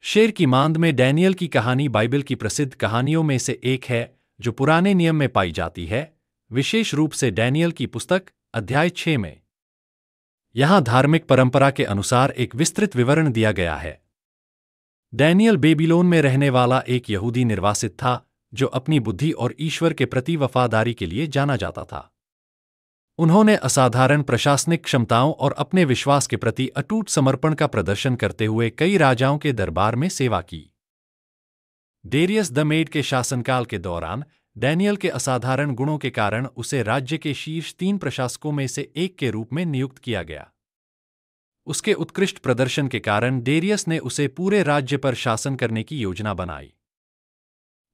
शेर की मांद में डैनियल की कहानी बाइबल की प्रसिद्ध कहानियों में से एक है जो पुराने नियम में पाई जाती है, विशेष रूप से डैनियल की पुस्तक अध्याय 6 में। यहां धार्मिक परंपरा के अनुसार एक विस्तृत विवरण दिया गया है। डैनियल बेबीलोन में रहने वाला एक यहूदी निर्वासित था जो अपनी बुद्धि और ईश्वर के प्रति वफादारी के लिए जाना जाता था। उन्होंने असाधारण प्रशासनिक क्षमताओं और अपने विश्वास के प्रति अटूट समर्पण का प्रदर्शन करते हुए कई राजाओं के दरबार में सेवा की। डेरियस द मेड के शासनकाल के दौरान डैनियल के असाधारण गुणों के कारण उसे राज्य के शीर्ष 3 प्रशासकों में से एक के रूप में नियुक्त किया गया। उसके उत्कृष्ट प्रदर्शन के कारण डेरियस ने उसे पूरे राज्य पर शासन करने की योजना बनाई।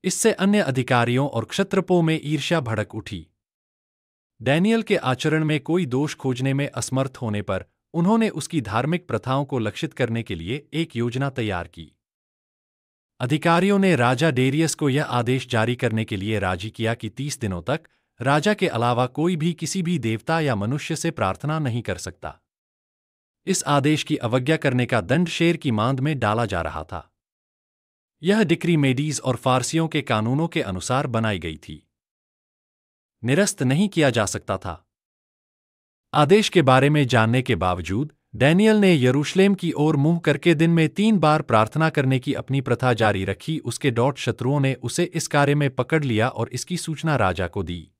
इससे अन्य अधिकारियों और क्षत्रपों में ईर्ष्या भड़क उठी। डैनियल के आचरण में कोई दोष खोजने में असमर्थ होने पर उन्होंने उसकी धार्मिक प्रथाओं को लक्षित करने के लिए एक योजना तैयार की। अधिकारियों ने राजा डेरियस को यह आदेश जारी करने के लिए राजी किया कि 30 दिनों तक राजा के अलावा कोई भी किसी भी देवता या मनुष्य से प्रार्थना नहीं कर सकता। इस आदेश की अवज्ञा करने का दंड शेर की मांद में डाला जा रहा था। यह डिक्री मेडीज और फारसियों के कानूनों के अनुसार बनाई गई थी। निरस्त नहीं किया जा सकता था। आदेश के बारे में जानने के बावजूद डैनियल ने यरूशलेम की ओर मुंह करके दिन में 3 बार प्रार्थना करने की अपनी प्रथा जारी रखी। उसके डॉट शत्रुओं ने उसे इस कार्य में पकड़ लिया और इसकी सूचना राजा को दी।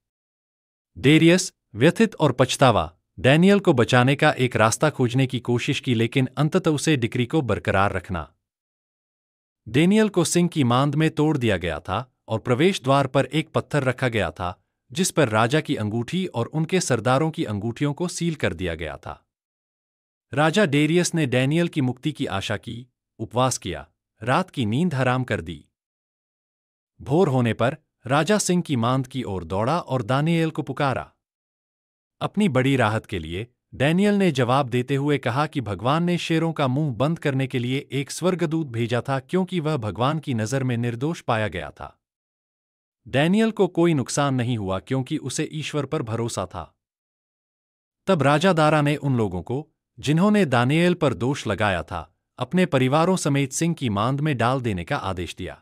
डेरियस, व्यथित और पछतावा, डैनियल को बचाने का एक रास्ता खोजने की कोशिश की, लेकिन अंततः उसे डिक्री को बरकरार रखना। डैनियल को सिंह की मांद में तोड़ दिया गया था और प्रवेश द्वार पर एक पत्थर रखा गया था जिस पर राजा की अंगूठी और उनके सरदारों की अंगूठियों को सील कर दिया गया था। राजा डेरियस ने डैनियल की मुक्ति की आशा की, उपवास किया, रात की नींद हराम कर दी। भोर होने पर राजा सिंह की मांद की ओर दौड़ा और दानिएल को पुकारा। अपनी बड़ी राहत के लिए डैनियल ने जवाब देते हुए कहा कि भगवान ने शेरों का मुंह बंद करने के लिए एक स्वर्गदूत भेजा था क्योंकि वह भगवान की नज़र में निर्दोष पाया गया था। डैनियल को कोई नुकसान नहीं हुआ क्योंकि उसे ईश्वर पर भरोसा था। तब राजा दारा ने उन लोगों को जिन्होंने दानिएल पर दोष लगाया था अपने परिवारों समेत सिंह की मांद में डाल देने का आदेश दिया।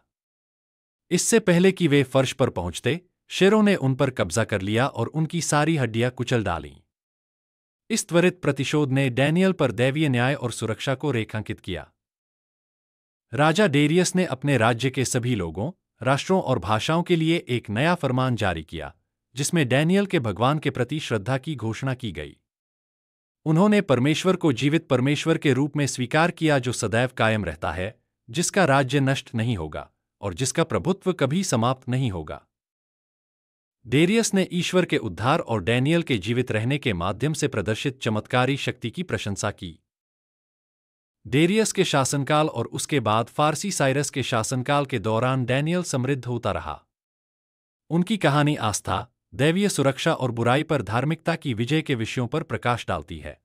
इससे पहले कि वे फर्श पर पहुंचते, शेरों ने उन पर कब्जा कर लिया और उनकी सारी हड्डियां कुचल डालीं। इस त्वरित प्रतिशोध ने डैनियल पर दैवीय न्याय और सुरक्षा को रेखांकित किया। राजा डेरियस ने अपने राज्य के सभी लोगों, राष्ट्रों और भाषाओं के लिए एक नया फरमान जारी किया जिसमें डैनियल के भगवान के प्रति श्रद्धा की घोषणा की गई। उन्होंने परमेश्वर को जीवित परमेश्वर के रूप में स्वीकार किया जो सदैव कायम रहता है, जिसका राज्य नष्ट नहीं होगा और जिसका प्रभुत्व कभी समाप्त नहीं होगा। डेरियस ने ईश्वर के उद्धार और डैनियल के जीवित रहने के माध्यम से प्रदर्शित चमत्कारी शक्ति की प्रशंसा की। डेरियस के शासनकाल और उसके बाद फारसी साइरस के शासनकाल के दौरान डैनियल समृद्ध होता रहा। उनकी कहानी आस्था, दैवीय सुरक्षा और बुराई पर धार्मिकता की विजय के विषयों पर प्रकाश डालती है।